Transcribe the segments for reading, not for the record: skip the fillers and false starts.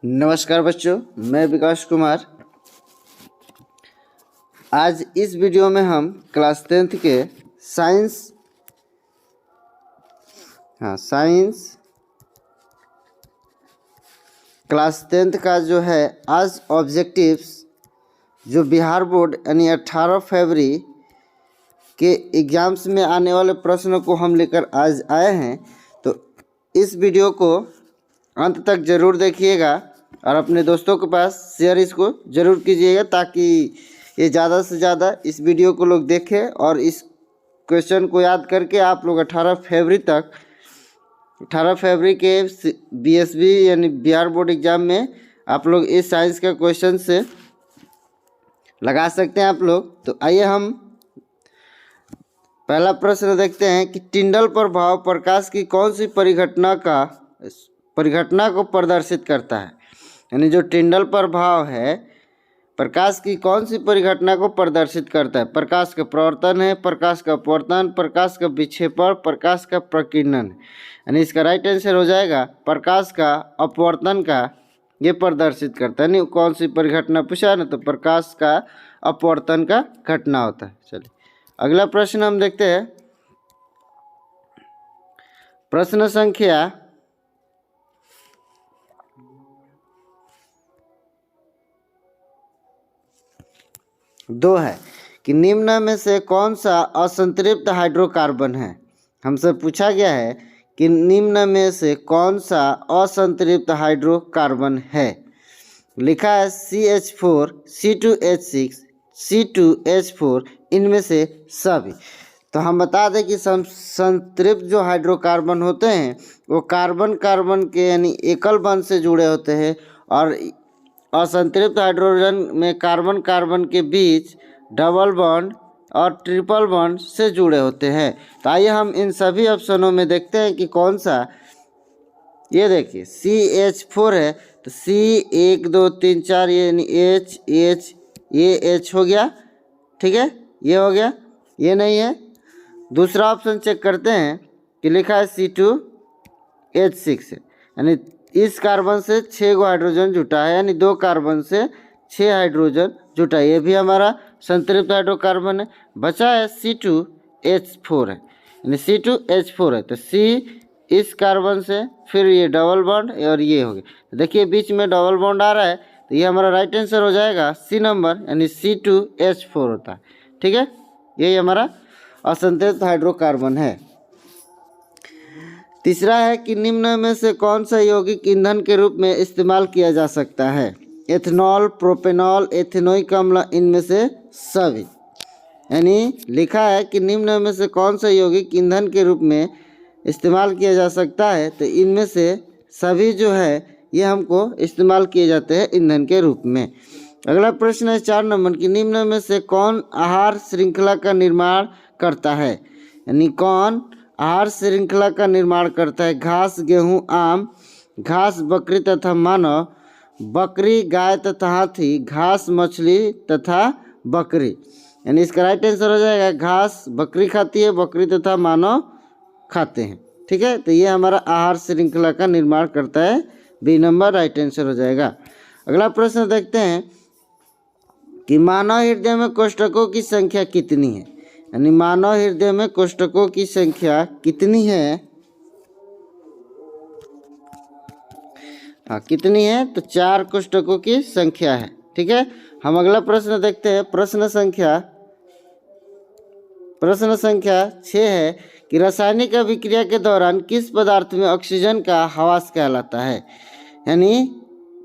नमस्कार बच्चों, मैं विकास कुमार। आज इस वीडियो में हम क्लास 10th के साइंस क्लास 10th का जो है आज ऑब्जेक्टिव्स जो बिहार बोर्ड यानी 18 फरवरी के एग्ज़ाम्स में आने वाले प्रश्नों को हम लेकर आज आए हैं। तो इस वीडियो को अंत तक ज़रूर देखिएगा और अपने दोस्तों के पास शेयर इसको ज़रूर कीजिएगा ताकि ये ज़्यादा से ज़्यादा इस वीडियो को लोग देखें और इस क्वेश्चन को याद करके आप लोग 18 फरवरी के बीएसबी यानी बिहार बोर्ड एग्ज़ाम में आप लोग इस साइंस का क्वेश्चन से लगा सकते हैं आप लोग। तो आइए हम पहला प्रश्न देखते हैं कि टिंडल प्रभाव प्रकाश की कौन सी परिघटना को प्रदर्शित करता है। यानी जो टिंडल प्रभाव है प्रकाश की कौन सी परिघटना को प्रदर्शित करता है। प्रकाश का प्रवर्तन है, प्रकाश का अपवर्तन, प्रकाश का विक्षेपण, प्रकाश का प्रकीर्णन। यानी इसका राइट आंसर हो जाएगा प्रकाश का अपवर्तन का ये प्रदर्शित करता है। यानी कौन सी परिघटना पूछा है ना, तो प्रकाश का अपवर्तन का घटना होता है। चलिए अगला प्रश्न हम देखते हैं। प्रश्न संख्या 2 है कि निम्न में से कौन सा असंतृप्त हाइड्रोकार्बन है। हमसे पूछा गया है कि निम्न में से कौन सा असंतृप्त हाइड्रोकार्बन है। लिखा है CH4, C2H6, C2H4, इनमें से सभी। तो हम बता दें कि संतृप्त जो हाइड्रोकार्बन होते हैं वो कार्बन के यानी एकल बंध से जुड़े होते हैं और असंतृप्त हाइड्रोजन में कार्बन के बीच डबल बॉन्ड और ट्रिपल बॉन्ड से जुड़े होते हैं। तो आइए हम इन सभी ऑप्शनों में देखते हैं कि कौन सा। ये देखिए CH4 है तो C 1 2 3 4 ये यानी H ये H हो गया, ठीक है, ये हो गया, ये नहीं है। दूसरा ऑप्शन चेक करते हैं कि लिखा है C2H6 है, यानी इस कार्बन से 6 गो हाइड्रोजन जुटा है, यानी 2 कार्बन से 6 हाइड्रोजन जुटा है। ये भी हमारा संतृप्त हाइड्रोकार्बन है। बचा है C2H4 है, यानी C2H4 है तो C इस कार्बन से फिर ये डबल बॉन्ड और ये हो गया। देखिए बीच में डबल बॉन्ड आ रहा है तो ये हमारा राइट आंसर हो जाएगा C नंबर, यानी C2H4 होता है। ठीक है, यही हमारा असंतृप्त हाइड्रोकार्बन है। तीसरा है कि निम्न में से कौन सा यौगिक ईंधन के रूप में इस्तेमाल किया जा सकता है। एथेनॉल, प्रोपेनॉल, एथेनोइक अम्ल, इनमें से सभी। यानी लिखा है कि निम्न में से कौन सा यौगिक ईंधन के रूप में इस्तेमाल किया जा सकता है, तो इनमें से सभी जो है ये हमको इस्तेमाल किए जाते हैं ईंधन के रूप में। अगला प्रश्न है 4 नंबर की निम्न में से कौन आहार श्रृंखला का निर्माण करता है। यानी कौन आहार श्रृंखला का निर्माण करता है। घास, गेहूं, आम, घास बकरी तथा मानव, बकरी गाय तथा हाथी, घास मछली तथा बकरी। यानी इसका राइट आंसर हो जाएगा घास बकरी खाती है, बकरी तथा मानव खाते हैं। ठीक है, तो ये हमारा आहार श्रृंखला का निर्माण करता है, बी नंबर राइट आंसर हो जाएगा। अगला प्रश्न देखते हैं कि मानव हृदय में कोष्ठकों की संख्या कितनी है। यानी मानव हृदय में कोष्ठकों की संख्या कितनी है। कितनी है, तो 4 कोष्ठकों की संख्या है। ठीक है, हम अगला प्रश्न देखते हैं। प्रश्न संख्या 6 है कि रासायनिक अभिक्रिया के दौरान किस पदार्थ में ऑक्सीजन का हवास कहलाता है। यानी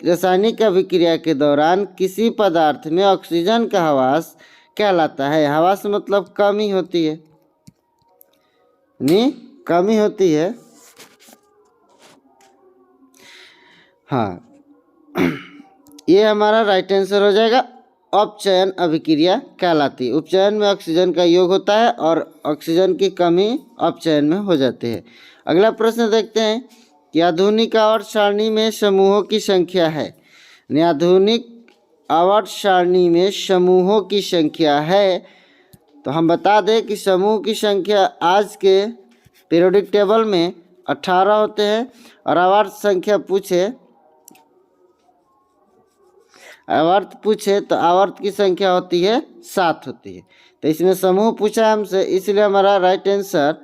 रासायनिक अभिक्रिया के दौरान किसी पदार्थ में ऑक्सीजन का हवास कहलाता है। हवास मतलब कमी होती है, यानी कमी होती है। हाँ, ये हमारा राइट आंसर हो जाएगा। अपचयन अभिक्रिया कहलाती है। उपचयन में ऑक्सीजन का योग होता है और ऑक्सीजन की कमी अपचयन में हो जाती है। अगला प्रश्न देखते हैं कि आधुनिक आवर्त सारणी में समूहों की संख्या है। आधुनिक आवर्त सारणी में समूहों की संख्या है तो हम बता दें कि समूह की संख्या आज के पीरियोडिक टेबल में 18 होते हैं और आवर्त संख्या पूछे आवर्त पूछे तो आवर्त की संख्या होती है 7 होती है। तो इसमें समूह पूछा है हमसे, इसलिए हमारा राइट आंसर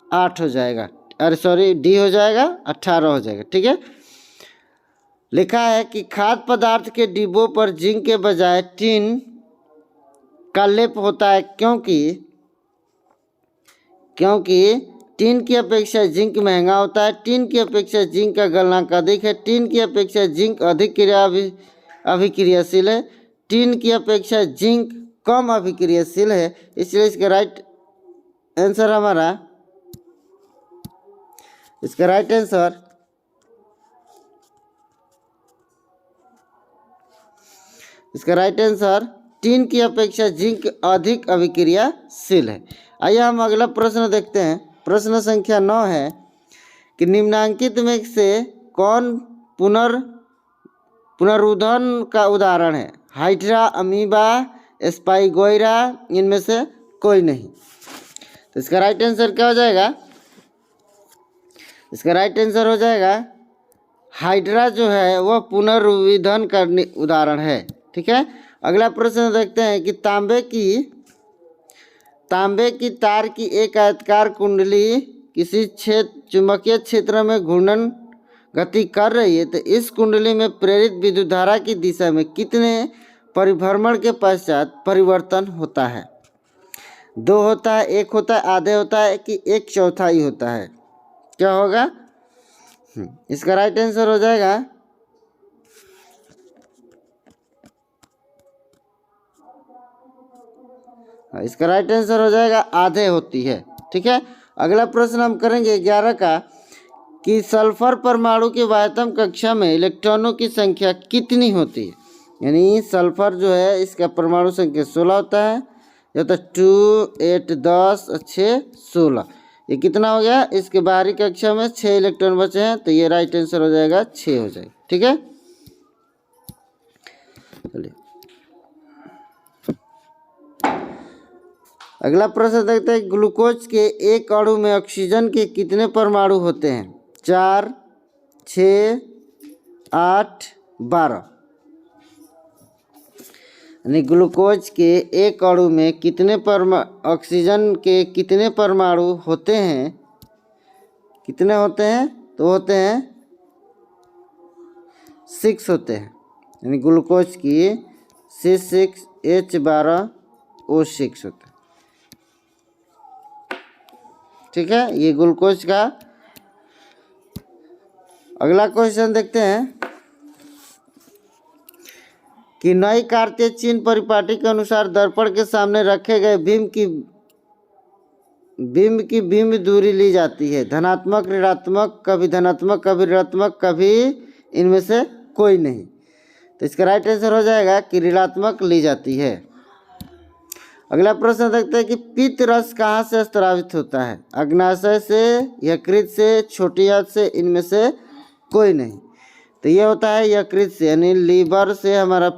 8 हो जाएगा। अरे सॉरी, डी हो जाएगा, 18 हो जाएगा। ठीक है। लिखा है कि खाद्य पदार्थ के डिब्बों पर जिंक के बजाय टिन का लेप होता है, क्योंकि टिन की अपेक्षा जिंक महंगा होता है। टिन की अपेक्षा जिंक का गलनांक अधिक है। टिन की अपेक्षा जिंक अधिक अभिक्रियाशील है। टिन की अपेक्षा जिंक कम अभिक्रियाशील है। इसलिए इसका राइट आंसर टिन की अपेक्षा जिंक अधिक अभिक्रियाशील है। आइए हम अगला प्रश्न देखते हैं। प्रश्न संख्या 9 है कि निम्नांकित में से कौन पुनरुत्थान का उदाहरण है? हाइड्रा, अमीबा, स्पाइगोइरा, इनमें से कोई नहीं। तो इसका राइट आंसर क्या हो जाएगा? इसका राइट आंसर हो जाएगा हाइड्रा जो है वह पुनर्विधन का उदाहरण है। ठीक है। अगला प्रश्न देखते हैं कि तांबे की तार की एक आयताकार कुंडली किसी चुंबकीय क्षेत्र में घूर्णन गति कर रही है, तो इस कुंडली में प्रेरित विद्युत धारा की दिशा में कितने परिभ्रमण के पश्चात परिवर्तन होता है? 2 होता है, 1 होता है, आधे होता है कि 1/4 होता है? क्या होगा? इसका राइट आंसर हो जाएगा इसका राइट आंसर हो जाएगा आधे होती है। ठीक है। अगला प्रश्न हम करेंगे 11 का कि सल्फर परमाणु की वायतम कक्षा में इलेक्ट्रॉनों की संख्या कितनी होती है? यानी सल्फर जो है इसका परमाणु संख्या 16 होता है। ये होता है 2, 8, 10, 6, 16। ये कितना हो गया? इसके बाहरी कक्षा में 6 इलेक्ट्रॉन बचे हैं, तो ये राइट आंसर हो जाएगा 6 हो जाएगा। ठीक है। चलिए अगला प्रश्न देखते हैं। ग्लूकोज के एक अणु में ऑक्सीजन के कितने परमाणु होते हैं? 4, 6, 8, 12। यानी ग्लूकोज के एक अणु में ऑक्सीजन के कितने परमाणु होते हैं? कितने होते हैं? तो होते हैं 6 होते हैं। यानी ग्लूकोज की C6H12O6 होता है। ठीक है। ये ग्लूकोज का। अगला क्वेश्चन देखते हैं कि नई कार्तीय चिन्ह परिपाटी के अनुसार दर्पण के सामने रखे गए बिंब की बिंब दूरी ली जाती है। धनात्मक, ऋणात्मक, कभी धनात्मक, कभी ऋणात्मक, कभी इनमें से कोई नहीं। तो इसका राइट आंसर हो जाएगा कि ऋणात्मक ली जाती है। अगला प्रश्न देखते हैं कि पित्त रस कहाँ से स्रावित होता है? अग्नाशय से, यकृत से, छोटी आंत से, इनमें से कोई नहीं। तो ये होता है यकृत से, यानी लीवर से हमारा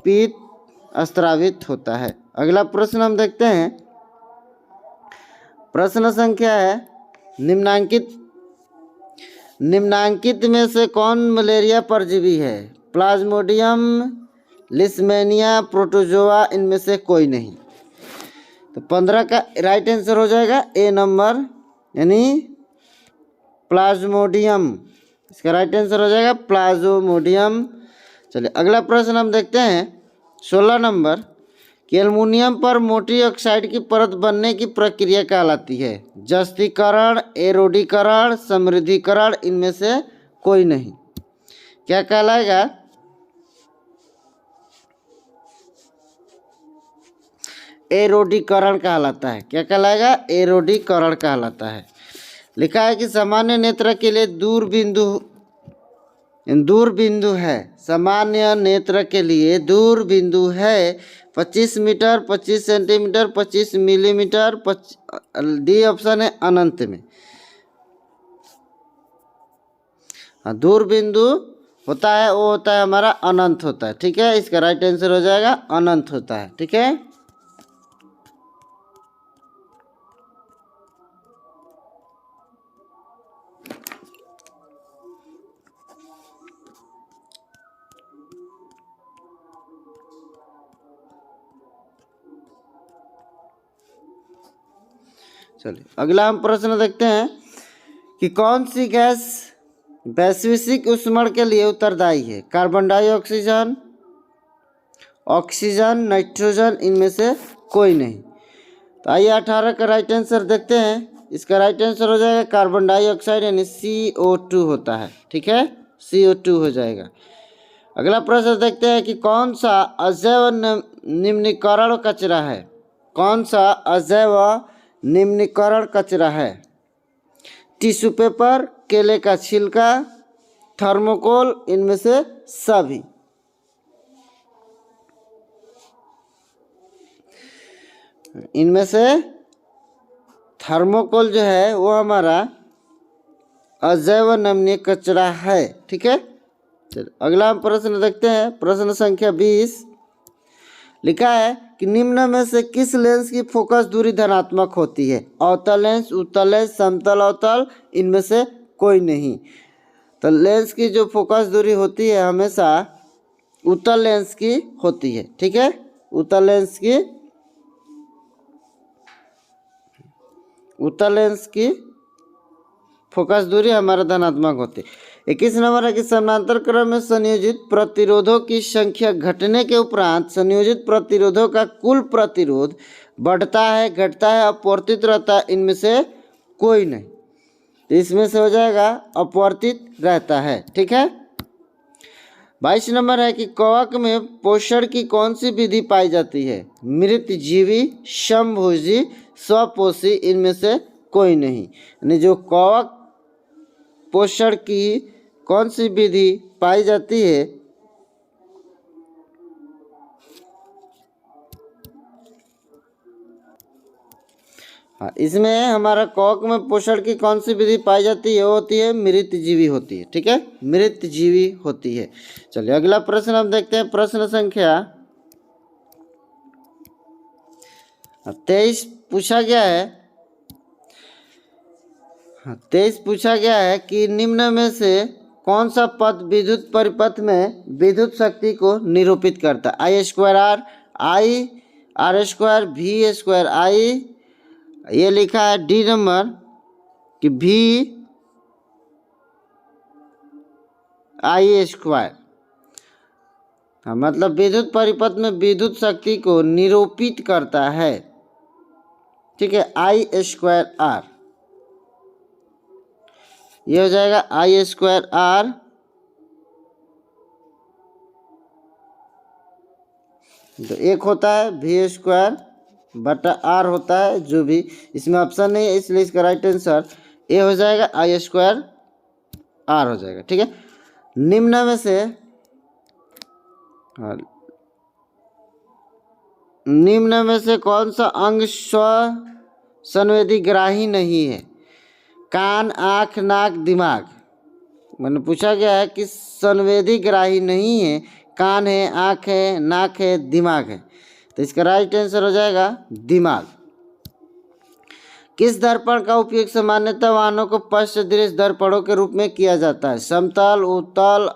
पित्त स्रावित होता है। अगला प्रश्न हम देखते हैं। प्रश्न संख्या है निम्नांकित में से कौन मलेरिया परजीवी है? प्लाज्मोडियम, लिस्मेनिया, प्रोटोजोआ, इनमें से कोई नहीं। तो 15 का राइट आंसर हो जाएगा ए नंबर, यानी प्लाज्मोडियम। इसका राइट आंसर हो जाएगा प्लाज्मोडियम। चलिए अगला प्रश्न हम देखते हैं 16 नंबर कि एल्युमिनियम पर मोटी ऑक्साइड की परत बनने की प्रक्रिया कहलाती है? जस्तीकरण, एरोडीकरण, समृद्धिकरण, इनमें से कोई नहीं। क्या कहलाएगा? एरोडीकरण कहलाता है। क्या कहलाएगा? एरोडीकरण कहलाता है। लिखा है कि सामान्य नेत्र के लिए दूरबिंदु है। सामान्य नेत्र के लिए दूरबिंदु है 25 metre, 25 centimetre, 25 millimetre. D option है अनंत में। हाँ, दूरबिंदु होता है वो होता है हमारा अनंत होता है। ठीक है। इसका राइट आंसर हो जाएगा अनंत होता है। ठीक है। चलिए अगला हम प्रश्न देखते हैं कि कौन सी गैस वैश्विक ऊष्मण के लिए उत्तरदायी है? कार्बन डाइऑक्सीजन, ऑक्सीजन, नाइट्रोजन, इनमें से कोई नहीं। तो आइए 18 का राइट आंसर देखते हैं। इसका राइट आंसर हो जाएगा कार्बन डाइऑक्साइड यानी CO2 होता है। ठीक है, CO2 हो जाएगा। अगला प्रश्न देखते हैं कि कौन सा अजैव निम्नीकरण कचरा है? कौन सा अजैव निम्नीकरण कचरा है? टिश्यू पेपर, केले का छिलका, थर्मोकोल, इनमें से सभी। इनमें से थर्मोकोल जो है वो हमारा अजैव नमनीय कचरा है। ठीक है, चलो अगला हम प्रश्न देखते हैं। प्रश्न संख्या 20 लिखा है कि निम्न में से किस लेंस की फोकस दूरी धनात्मक होती है? अवतल लेंस, उत्तल लेंस, समतल अवतल, इनमें से कोई नहीं। तो लेंस की जो फोकस दूरी होती है हमेशा उत्तल लेंस की होती है। ठीक है, उत्तल लेंस की फोकस दूरी हमारा धनात्मक होती है। 21 नंबर है कि समानांतर क्रम में संयोजित प्रतिरोधों की संख्या घटने के उपरांत संयोजित प्रतिरोधों का कुल प्रतिरोध बढ़ता है, घटता है, अपवर्तित रहता है, इनमें से कोई नहीं। तो इसमें से हो जाएगा अपवर्तित रहता है। ठीक है, 22 नंबर है कि कवक में पोषण की कौन सी विधि पाई जाती है? मृतजीवी, समभोजी, स्वपोषी, इनमें से कोई नहीं। यानी जो कवक पोषण की कौन सी विधि पाई जाती है? हाँ, इसमें हमारा कवक में पोषण की कौन सी विधि पाई जाती है? वो होती है मृतजीवी होती है। ठीक है, मृतजीवी होती है। चलिए अगला प्रश्न हम देखते हैं। प्रश्न संख्या 23 पूछा गया है। 23 पूछा गया है कि निम्न में से कौन सा पद विद्युत परिपथ में विद्युत शक्ति को निरूपित करता है? I²R, I, R², V²I। ये लिखा है डी नंबर कि VI²। हाँ, मतलब विद्युत परिपथ में विद्युत शक्ति को निरूपित करता है। ठीक है, I²R, ये हो जाएगा I²R। तो एक होता है V²/R होता है, जो भी इसमें ऑप्शन नहीं है, इसलिए इसका राइट आंसर ए हो जाएगा, I²R हो जाएगा। ठीक है, निम्न में से कौन सा अंग संवेदी ग्राही नहीं है? कान, आँख, नाक, दिमाग। मैंने पूछा गया है कि संवेदी ग्राही नहीं है। कान है, आँख है, नाक है, दिमाग है। तो इसका राइट आंसर हो जाएगा दिमाग। किस दर्पण का उपयोग सामान्यतः वाहनों को पश्च दृश्य दर्पणों के रूप में किया जाता है? समतल, अवतल,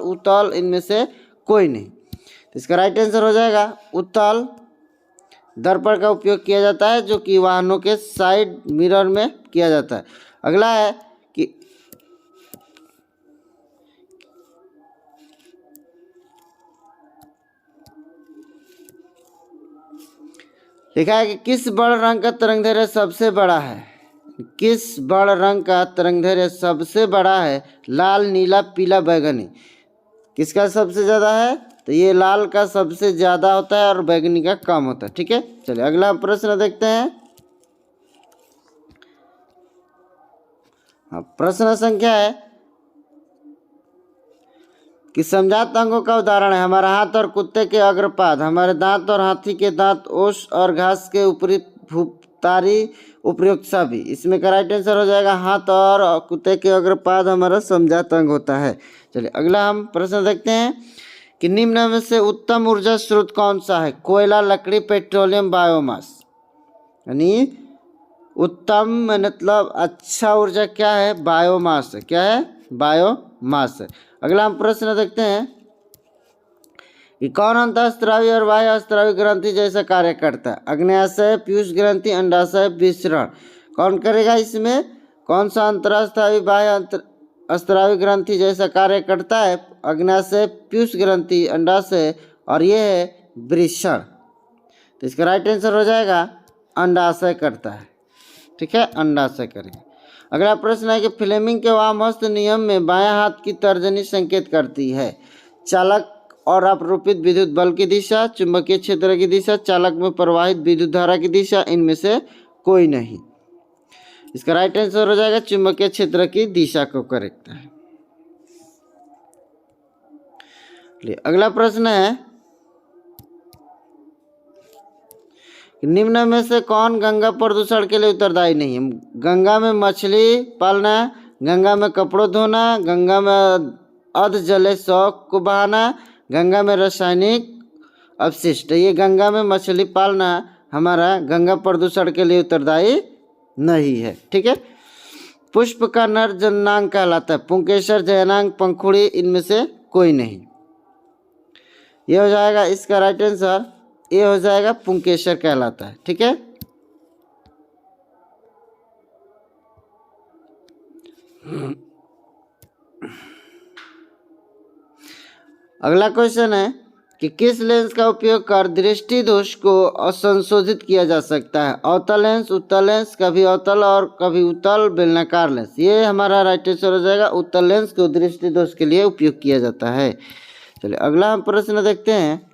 उत्तल, इनमें से कोई नहीं। तो इसका राइट आंसर हो जाएगा उत्तल दर्पण का उपयोग किया जाता है, जो कि वाहनों के साइड मिरर में किया जाता है। अगला है कि लिखा है कि किस बड़ रंग का तरंगदैर्घ्य सबसे बड़ा है? किस बड़ रंग का तरंगदैर्घ्य सबसे बड़ा है? लाल, नीला, पीला, बैगनी। किसका सबसे ज़्यादा है? तो ये लाल का सबसे ज़्यादा होता है और बैगनी का कम होता है। ठीक है, चलिए अगला प्रश्न देखते हैं। हाँ, प्रश्न संख्या है कि समजात अंगों का उदाहरण है हमारा हाथ और कुत्ते के अग्रपाद, हमारे दांत और हाथी के दांत, ओष और घास के ऊपरी भूतारी, उपयुक्त सभी। इसमें का राइट आंसर हो जाएगा हाथ और कुत्ते के अग्रपाद हमारा समजात अंग होता है। चलिए अगला हम प्रश्न देखते हैं कि निम्न में से उत्तम ऊर्जा स्रोत कौन सा है? कोयला, लकड़ी, पेट्रोलियम, बायोमास। यानी उत्तम मतलब अच्छा ऊर्जा क्या है? बायोमास है। क्या है? बायोमास है। अगला हम प्रश्न देखते हैं कि कौन अंतःस्रावी और बाह्यस्रावी ग्रंथि जैसा कार्य करता है? अग्न्याशय, पीयूष ग्रंथि, अंडाशय, विसरण। कौन करेगा इसमें? कौन सा अंतःस्रावी बाह्यस्रावी ग्रंथि जैसा कार्य करता है? अग्न्याशय, पीयूष ग्रंथि, अंडाशय और ये है वृषण। तो इसका राइट आंसर हो जाएगा अंडाशय करता है। ठीक है, अंडाशय करेगा। अगला प्रश्न है कि फ्लेमिंग के वामहस्त नियम में बायां हाथ की तर्जनी संकेत करती है? चालक और आरोपित विद्युत बल की दिशा, चुंबकीय क्षेत्र की दिशा, चालक में प्रवाहित विद्युत धारा की दिशा, इनमें से कोई नहीं। इसका राइट आंसर हो जाएगा चुंबकीय क्षेत्र की दिशा को करेक्ट है। अगला प्रश्न है निम्न में से कौन गंगा प्रदूषण के लिए उत्तरदायी नहीं है? गंगा में मछली पालना, गंगा में कपड़ों धोना, गंगा में अध जले शौक को बहाना, गंगा में रासायनिक अपशिष्ट। ये गंगा में मछली पालना हमारा गंगा प्रदूषण के लिए उत्तरदायी नहीं है। ठीक है, पुष्प का नर जननांग कहलाता है? पुंकेसर, जयनांग, पंखुड़ी, इनमें से कोई नहीं। ये हो जाएगा इसका राइट आंसर, ये हो जाएगा पुंकेसर कहलाता है। ठीक है, अगला क्वेश्चन है कि किस लेंस का उपयोग कर दृष्टि दोष को संशोधित किया जा सकता है? अवतल लेंस, उत्तल लेंस, कभी अवतल और कभी उत्तल, बेलनाकार लेंस। ये हमारा राइट आंसर हो जाएगा, उत्तल लेंस को दृष्टि दोष के लिए उपयोग किया जाता है। चलिए अगला हम प्रश्न देखते हैं।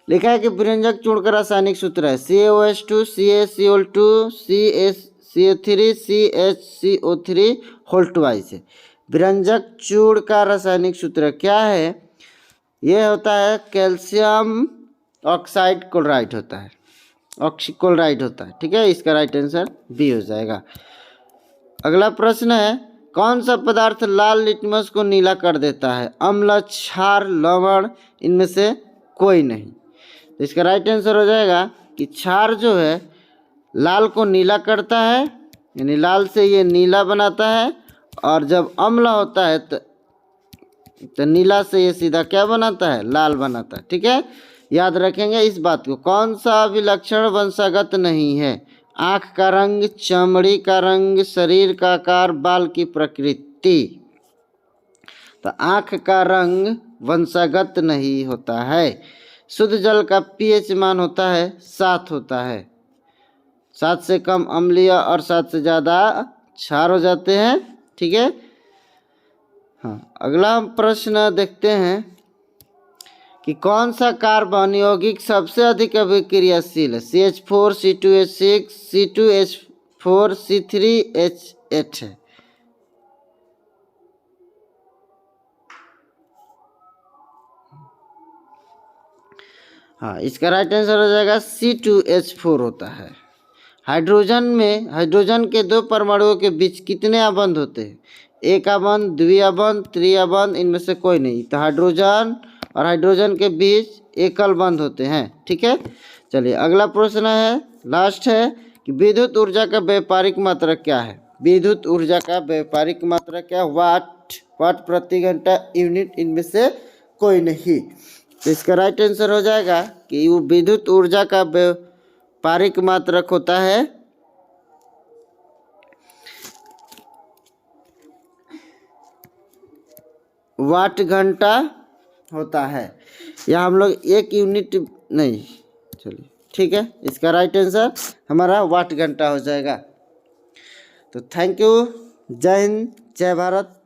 लिखा है कि विरंजक चूर्ण का रासायनिक सूत्र है CaOH2 CaCO2 CaCO3 CHCO3 whole twice है। विरंजक चूर्ण का रासायनिक सूत्र क्या है? यह होता है कैल्शियम ऑक्साइड क्लोराइड होता है, ऑक्सीक्लोराइड होता है। ठीक है, इसका राइट आंसर बी हो जाएगा। अगला प्रश्न है कौन सा पदार्थ लाल लिटमस को नीला कर देता है? अम्ल, क्षार, लवण, इनमें से कोई नहीं। तो इसका राइट आंसर हो जाएगा कि क्षार जो है लाल को नीला करता है, यानी लाल से ये नीला बनाता है, और जब अम्ल होता है तो नीला से ये सीधा क्या बनाता है? लाल बनाता है। ठीक है, याद रखेंगे इस बात को। कौन सा अभिलक्षण वंशागत नहीं है? आँख का रंग, चमड़ी का रंग, शरीर का आकार, बाल की प्रकृति। तो आँख का रंग वंशागत नहीं होता है। शुद्ध जल का pH मान होता है 7 होता है। 7 से कम अम्लीय और 7 से ज़्यादा क्षार हो जाते हैं। ठीक है, हाँ, अगला हम प्रश्न देखते हैं कि कौन सा कार्बन यौगिक सबसे अधिक अभिक्रियाशील है? CH4 C2H6 C2H4 C3H8 है। हाँ, इसका राइट आंसर हो जाएगा C2H4 होता है। हाइड्रोजन के दो परमाणुओं के बीच कितने आबंध होते हैं? एक आबंध, द्विआबंध, त्रिआबंध, इनमें से कोई नहीं। तो हाइड्रोजन और हाइड्रोजन के बीच एकल बंध होते हैं। ठीक है, चलिए अगला प्रश्न है, लास्ट है कि विद्युत ऊर्जा का व्यापारिक मात्रक क्या है? विद्युत ऊर्जा का व्यापारिक मात्रक क्या? वाट प्रति घंटा, यूनिट, इनमें से कोई नहीं। तो इसका राइट आंसर हो जाएगा कि वो विद्युत ऊर्जा का व्यापारिक मात्रक होता है वाट घंटा होता है, या हम लोग एक यूनिट नहीं। चलिए ठीक है, इसका राइट आंसर हमारा वाट घंटा हो जाएगा। तो थैंक यू, जय हिंद, जय भारत।